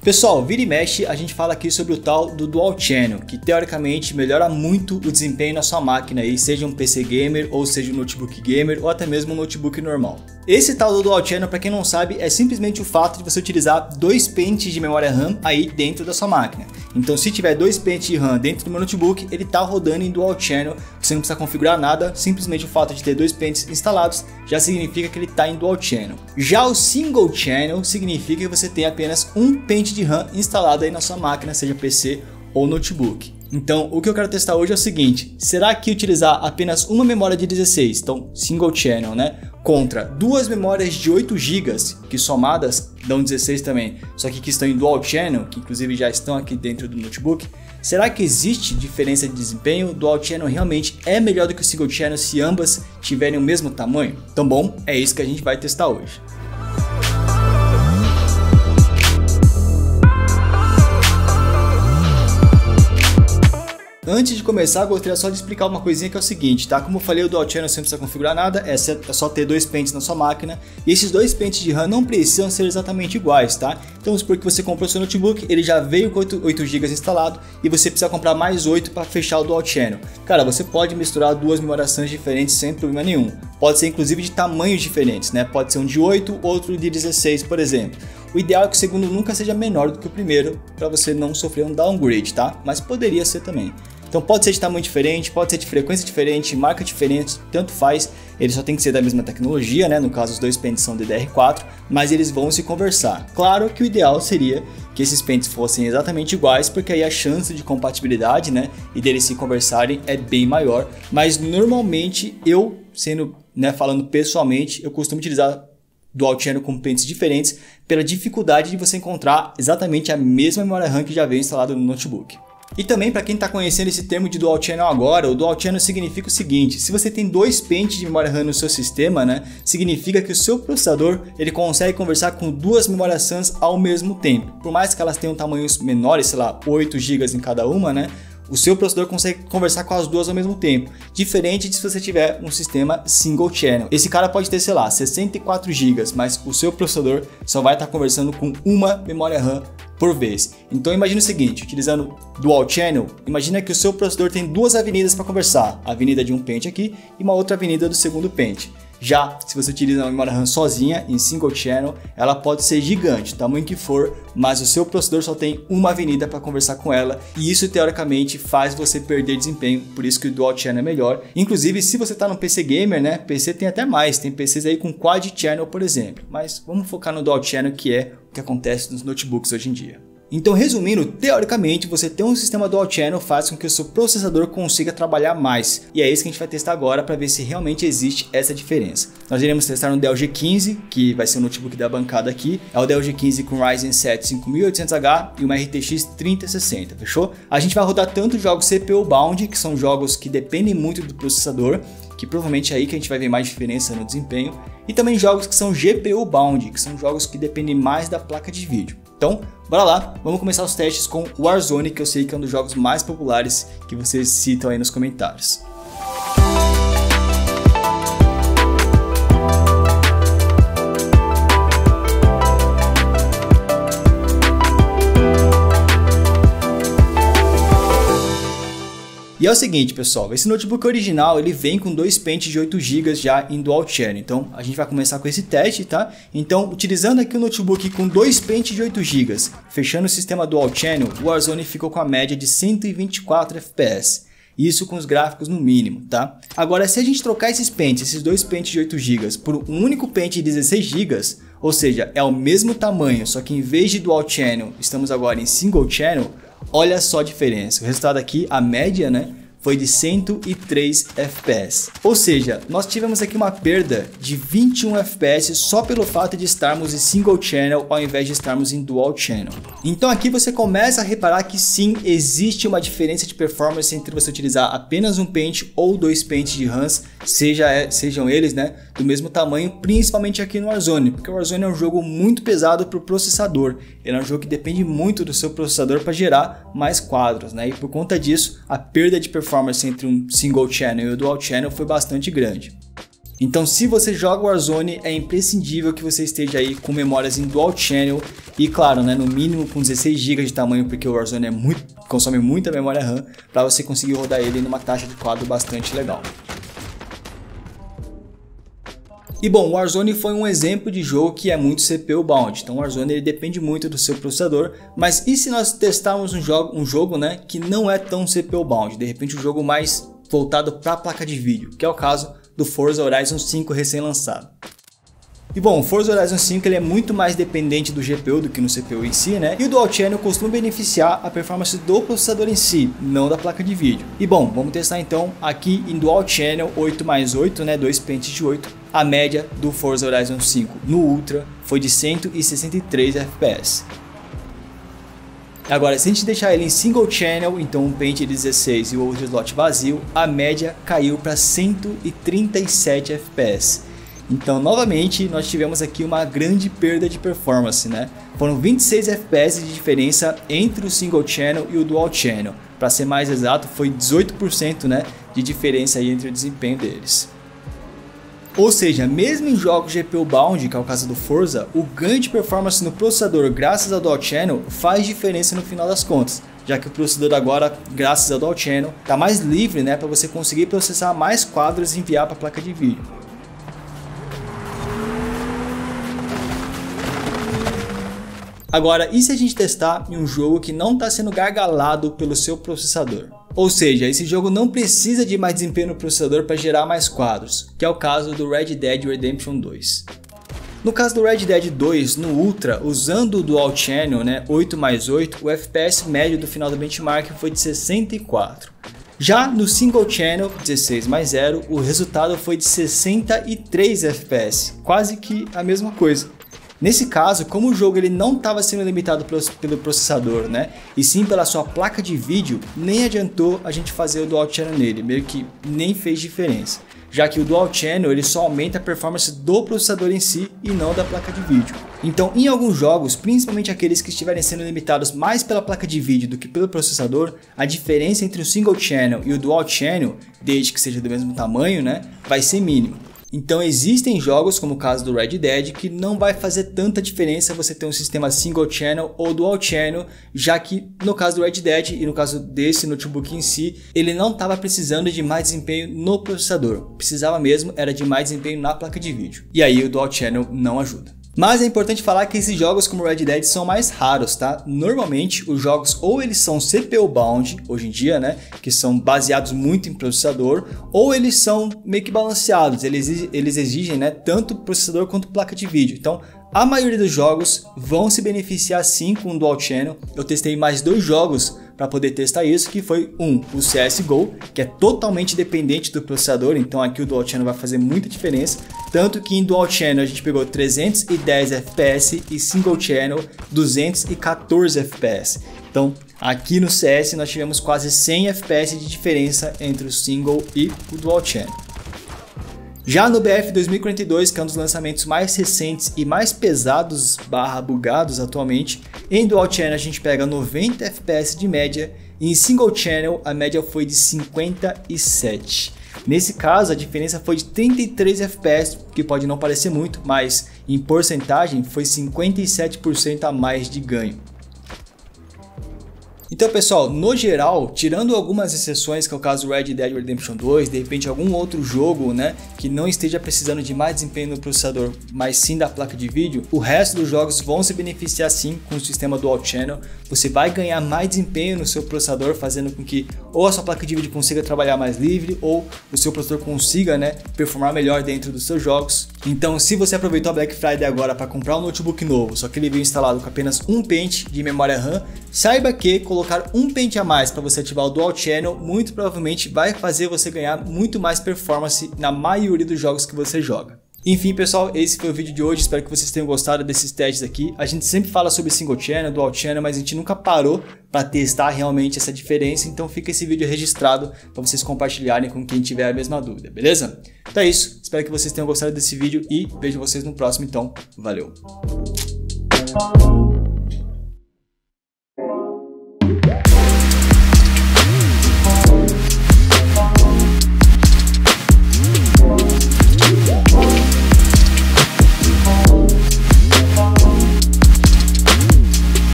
Pessoal, vira e mexe, a gente fala aqui sobre o tal do Dual Channel, que teoricamente melhora muito o desempenho na sua máquina aí, seja um PC gamer, ou seja um notebook gamer, ou até mesmo um notebook normal. Esse tal do Dual Channel, para quem não sabe, é simplesmente o fato de você utilizar 2 pentes de memória RAM aí dentro da sua máquina. Então se tiver 2 pentes de RAM dentro do meu notebook, ele está rodando em Dual Channel, você não precisa configurar nada, simplesmente o fato de ter 2 pentes instalados já significa que ele está em Dual Channel. Já o Single Channel significa que você tem apenas um pente de RAM instalado aí na sua máquina, seja PC ou notebook. Então o que eu quero testar hoje é o seguinte: será que utilizar apenas uma memória de 16, então Single Channel, né, contra 2 memórias de 8 GB, que somadas dão 16 também, só que estão em Dual Channel, que inclusive já estão aqui dentro do notebook, será que existe diferença de desempenho? O Dual Channel realmente é melhor do que o Single Channel se ambas tiverem o mesmo tamanho? Então bom, é isso que a gente vai testar hoje. Antes de começar, eu gostaria só de explicar uma coisinha que é o seguinte, tá? Como eu falei, o Dual Channel você não precisa configurar nada, é só ter 2 pentes na sua máquina. E esses 2 pentes de RAM não precisam ser exatamente iguais, tá? Então, vamos supor que você comprou seu notebook, ele já veio com 8 GB instalado e você precisa comprar mais 8 para fechar o Dual Channel. Cara, você pode misturar 2 memórias RAM diferentes sem problema nenhum. Pode ser inclusive de tamanhos diferentes, né? Pode ser um de 8, outro de 16, por exemplo. O ideal é que o segundo nunca seja menor do que o primeiro, para você não sofrer um downgrade, tá? Mas poderia ser também. Então pode ser de tamanho diferente, pode ser de frequência diferente, marca diferente, tanto faz. Ele só tem que ser da mesma tecnologia, né? No caso os 2 pentes são DDR4, mas eles vão se conversar. Claro que o ideal seria que esses pentes fossem exatamente iguais, porque aí a chance de compatibilidade, né, e deles se conversarem é bem maior. Mas normalmente eu, falando pessoalmente, eu costumo utilizar Dual Channel com pentes diferentes pela dificuldade de você encontrar exatamente a mesma memória RAM que já veio instalada no notebook. E também, para quem está conhecendo esse termo de Dual Channel agora, o Dual Channel significa o seguinte: se você tem 2 pentes de memória RAM no seu sistema, né, significa que o seu processador ele consegue conversar com 2 memórias RAM ao mesmo tempo. Por mais que elas tenham tamanhos menores, sei lá, 8 GB em cada uma, né, o seu processador consegue conversar com as 2 ao mesmo tempo, diferente de se você tiver um sistema Single Channel. Esse cara pode ter, sei lá, 64 GB, mas o seu processador só vai estar conversando com uma memória RAM por vez. Então imagine o seguinte, utilizando Dual Channel, imagina que o seu processador tem 2 avenidas para conversar, a avenida de um pente aqui e uma outra avenida do segundo pente. Já se você utiliza uma memória RAM sozinha em Single Channel, ela pode ser gigante, tamanho que for, mas o seu processador só tem uma avenida para conversar com ela, e isso teoricamente faz você perder desempenho, por isso que o Dual Channel é melhor. Inclusive, se você está no PC gamer, né, PC tem até mais, tem PCs aí com Quad Channel, por exemplo, mas vamos focar no Dual Channel, que é o que acontece nos notebooks hoje em dia. Então, resumindo, teoricamente você ter um sistema Dual Channel faz com que o seu processador consiga trabalhar mais, e é isso que a gente vai testar agora para ver se realmente existe essa diferença. Nós iremos testar no Dell G15, que vai ser o notebook da bancada aqui, é o Dell G15 com Ryzen 7 5800H e uma RTX 3060, fechou? A gente vai rodar tanto jogos CPU Bound, que são jogos que dependem muito do processador, que provavelmente é aí que a gente vai ver mais diferença no desempenho, e também jogos que são GPU Bound, que são jogos que dependem mais da placa de vídeo. Então, bora lá, vamos começar os testes com Warzone, que eu sei que é um dos jogos mais populares que vocês citam aí nos comentários. E é o seguinte, pessoal, esse notebook original ele vem com 2 pentes de 8 GB já em Dual Channel, então a gente vai começar com esse teste, tá? Então, utilizando aqui o notebook com 2 pentes de 8 GB, fechando o sistema Dual Channel, o Warzone ficou com a média de 124 FPS. Isso com os gráficos no mínimo, tá? Agora, se a gente trocar esses pentes, esses 2 pentes de 8 GB por um único pente de 16 GB, ou seja, é o mesmo tamanho, só que em vez de Dual Channel, estamos agora em Single Channel, olha só a diferença. O resultado aqui, a média, né, foi de 103 FPS. Ou seja, nós tivemos aqui uma perda de 21 FPS só pelo fato de estarmos em Single Channel ao invés de estarmos em Dual Channel. Então aqui você começa a reparar que sim, existe uma diferença de performance entre você utilizar apenas um pente ou 2 pentes de RAMs, sejam eles, né, do mesmo tamanho, principalmente aqui no Warzone, porque o Warzone é um jogo muito pesado para o processador. Ele é um jogo que depende muito do seu processador para gerar mais quadros, né? E por conta disso, a perda de performance entre um Single Channel e o Dual Channel foi bastante grande. Então se você joga Warzone, é imprescindível que você esteja aí com memórias em Dual Channel e claro, né, no mínimo com 16 GB de tamanho, porque o Warzone consome muita memória RAM para você conseguir rodar ele numa taxa de quadro bastante legal. E bom, o Warzone foi um exemplo de jogo que é muito CPU bound, então o Warzone ele depende muito do seu processador, mas e se nós testarmos um jogo né, que não é tão CPU bound, de repente um jogo mais voltado para a placa de vídeo, que é o caso do Forza Horizon 5 recém-lançado. E bom, o Forza Horizon 5 ele é muito mais dependente do GPU do que no CPU em si, né? E o Dual Channel costuma beneficiar a performance do processador em si, não da placa de vídeo. E bom, vamos testar então aqui em Dual Channel 8+8, né? 2 pentes de 8. A média do Forza Horizon 5 no Ultra foi de 163 FPS. Agora, se a gente deixar ele em Single Channel, então um pente de 16 e o outro slot vazio, a média caiu para 137 FPS. Então, novamente, nós tivemos aqui uma grande perda de performance, né? Foram 26 FPS de diferença entre o Single Channel e o Dual Channel. Para ser mais exato, foi 18%, né, de diferença aí entre o desempenho deles. Ou seja, mesmo em jogos GPU bound, que é o caso do Forza, o ganho de performance no processador graças ao Dual Channel faz diferença no final das contas, já que o processador agora, graças ao Dual Channel, está mais livre, né, para você conseguir processar mais quadros e enviar para a placa de vídeo. Agora, e se a gente testar em um jogo que não está sendo gargalado pelo seu processador? Ou seja, esse jogo não precisa de mais desempenho no processador para gerar mais quadros, que é o caso do Red Dead Redemption 2. No caso do Red Dead 2, no Ultra, usando o Dual Channel, né, 8+8, o FPS médio do final do benchmark foi de 64. Já no Single Channel, 16+0, o resultado foi de 63 FPS, quase que a mesma coisa. Nesse caso, como o jogo ele não estava sendo limitado pelo processador, né, e sim pela sua placa de vídeo, nem adiantou a gente fazer o Dual Channel nele, meio que nem fez diferença, já que o Dual Channel ele só aumenta a performance do processador em si e não da placa de vídeo. Então, em alguns jogos, principalmente aqueles que estiverem sendo limitados mais pela placa de vídeo do que pelo processador, a diferença entre o Single Channel e o Dual Channel, desde que seja do mesmo tamanho, né, vai ser mínima. Então existem jogos, como o caso do Red Dead, que não vai fazer tanta diferença você ter um sistema Single Channel ou Dual Channel, já que no caso do Red Dead e no caso desse notebook em si, ele não estava precisando de mais desempenho no processador, precisava mesmo era de mais desempenho na placa de vídeo, e aí o Dual Channel não ajuda. Mas é importante falar que esses jogos como Red Dead são mais raros, tá? Normalmente os jogos ou eles são CPU bound, hoje em dia, né? Que são baseados muito em processador, ou eles são meio que balanceados, eles exigem, né, tanto processador quanto placa de vídeo. Então a maioria dos jogos vão se beneficiar sim com o Dual Channel. Eu testei mais 2 jogos para poder testar isso, que foi o CSGO, que é totalmente dependente do processador, então aqui o Dual Channel vai fazer muita diferença, tanto que em Dual Channel a gente pegou 310 FPS e Single Channel 214 FPS. Então aqui no CS nós tivemos quase 100 FPS de diferença entre o Single e o Dual Channel. Já no BF 2042, que é um dos lançamentos mais recentes e mais pesados / bugados atualmente, em Dual Channel a gente pega 90 FPS de média e em Single Channel a média foi de 57. Nesse caso a diferença foi de 33 FPS, que pode não parecer muito, mas em porcentagem foi 57% a mais de ganho. Então pessoal, no geral, tirando algumas exceções, que é o caso do Red Dead Redemption 2, de repente algum outro jogo, né, que não esteja precisando de mais desempenho no processador, mas sim da placa de vídeo, o resto dos jogos vão se beneficiar sim com o sistema Dual Channel. Você vai ganhar mais desempenho no seu processador, fazendo com que ou a sua placa de vídeo consiga trabalhar mais livre, ou o seu processador consiga, né, performar melhor dentro dos seus jogos. Então se você aproveitou a Black Friday agora para comprar um notebook novo, só que ele veio instalado com apenas um pente de memória RAM, saiba que colocar um pente a mais para você ativar o Dual Channel muito provavelmente vai fazer você ganhar muito mais performance na maioria dos jogos que você joga. Enfim pessoal, esse foi o vídeo de hoje, espero que vocês tenham gostado desses testes aqui. A gente sempre fala sobre Single Channel, Dual Channel, mas a gente nunca parou para testar realmente essa diferença, então fica esse vídeo registrado para vocês compartilharem com quem tiver a mesma dúvida, beleza? Então é isso, espero que vocês tenham gostado desse vídeo e vejo vocês no próximo, então valeu!